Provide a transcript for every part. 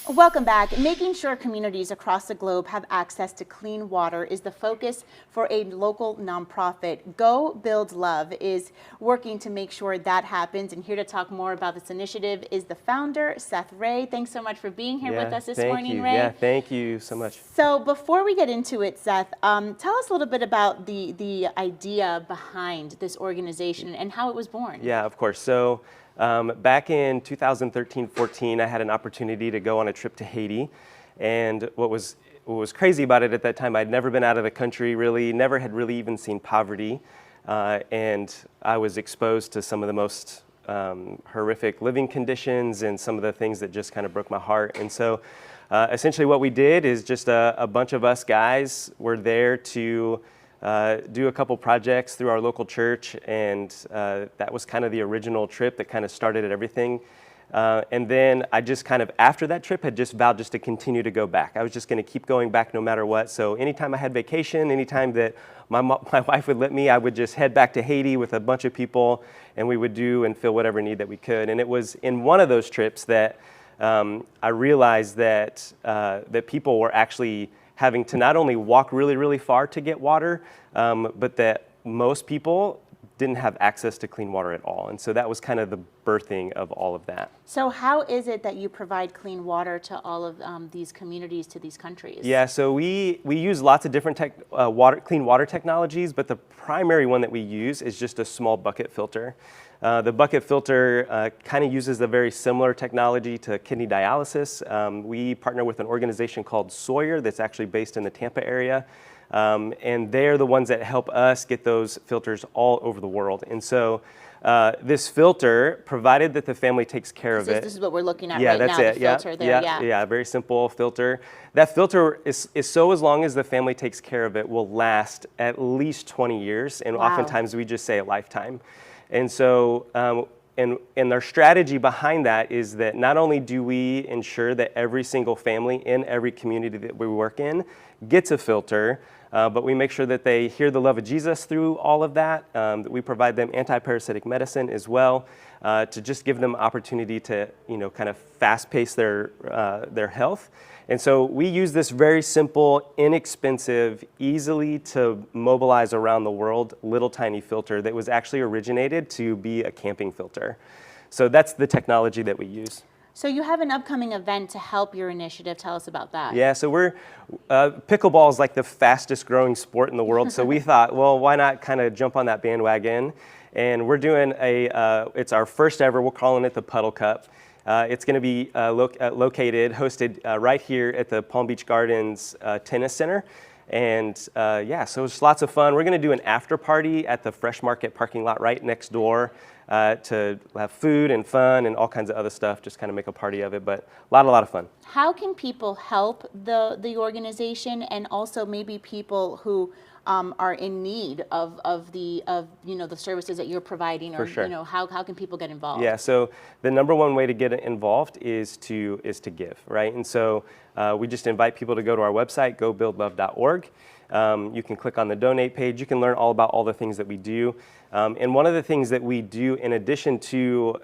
Welcome back. Making sure communities across the globe have access to clean water is the focus for a local nonprofit. Go Build Love is working to make sure that happens. And here to talk more about this initiative is the founder, Seth Ray. Thanks so much for being here with us this morning, Ray. Yeah, thank you so much. So before we get into it, Seth, tell us a little bit about the idea behind this organization and how it was born. Yeah, of course. So back in 2013-14, I had an opportunity to go on a trip to Haiti. And what was crazy about it at that time, I'd never been out of the country really, never had really even seen poverty. And I was exposed to some of the most horrific living conditions and some of the things that just kind of broke my heart. And so essentially what we did is just a bunch of us guys were there to do a couple projects through our local church, and that was kind of the original trip that kind of started everything. And then I just kind of, after that trip, had just vowed just to continue to go back. I was just going to keep going back no matter what. So anytime I had vacation, anytime that my wife would let me, I would just head back to Haiti with a bunch of people, and we would do and fill whatever need that we could. And it was in one of those trips that I realized that that people were actually having to not only walk really, really far to get water, but that most people didn't have access to clean water at all. And so that was kind of the birthing of all of that. So how is it that you provide clean water to all of these communities, to these countries? Yeah, so we use lots of different clean water technologies, but the primary one that we use is just a small bucket filter. The bucket filter kind of uses a very similar technology to kidney dialysis. We partner with an organization called Sawyer that's actually based in the Tampa area. And they're the ones that help us get those filters all over the world. And so this filter, provided that the family takes care of it. This is what we're looking at right now, that's it. the filter there. Yeah, very simple filter. That filter is so as long as the family takes care of it, will last at least 20 years. And oftentimes we just say a lifetime. And so, and our strategy behind that is that not only do we ensure that every single family in every community that we work in gets a filter, but we make sure that they hear the love of Jesus through all of that, that we provide them anti-parasitic medicine as well, to just give them opportunity to, kind of fast-pace their health. And so we use this very simple, inexpensive, easily to mobilize around the world little tiny filter that was actually originated to be a camping filter. So that's the technology that we use. So you have an upcoming event to help your initiative. Tell us about that. Yeah, so pickleball is like the fastest growing sport in the world. So we thought, well, why not kind of jump on that bandwagon? And we're doing it's our first ever, we're calling it the Puddle Cup. It's going to be hosted right here at the Palm Beach Gardens Tennis Center. And so it's lots of fun. We're going to do an after party at the Fresh Market parking lot right next door to have food and fun and all kinds of other stuff, just kind of make a party of it, but a lot of fun. How can people help the organization, and also maybe people who are in need of the services that you're providing, or how can people get involved? Yeah, so the number one way to get involved is to give, right? And so we just invite people to go to our website, gobuildlove.org. You can click on the donate page. You can learn all about all the things that we do. And one of the things that we do, in addition to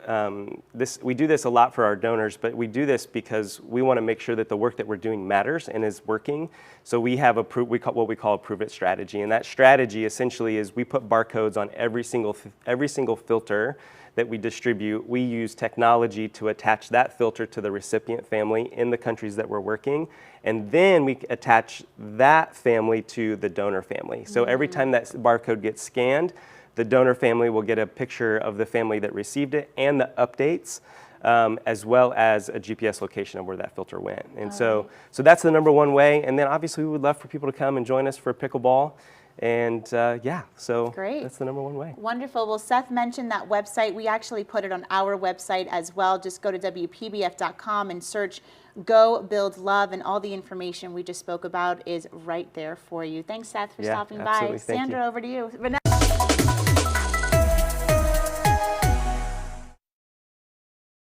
this, we do this a lot for our donors, but we do this because we want to make sure that the work that we're doing matters and is working. So we have what we call a Prove It strategy. And that strategy essentially is we put barcodes on every single filter that we distribute. We use technology to attach that filter to the recipient family in the countries that we're working. And then we attach that family to the donor family. So every time that barcode gets scanned, the donor family will get a picture of the family that received it and the updates, as well as a GPS location of where that filter went. And so that's the number one way. And then obviously we would love for people to come and join us for pickleball. And so great. That's the number one way. Wonderful. Well, Seth mentioned that website. We actually put it on our website as well. Just go to WPBF.com and search Go Build Love, and all the information we just spoke about is right there for you. Thanks, Seth, for stopping by. Thank Sandra, you. over to you.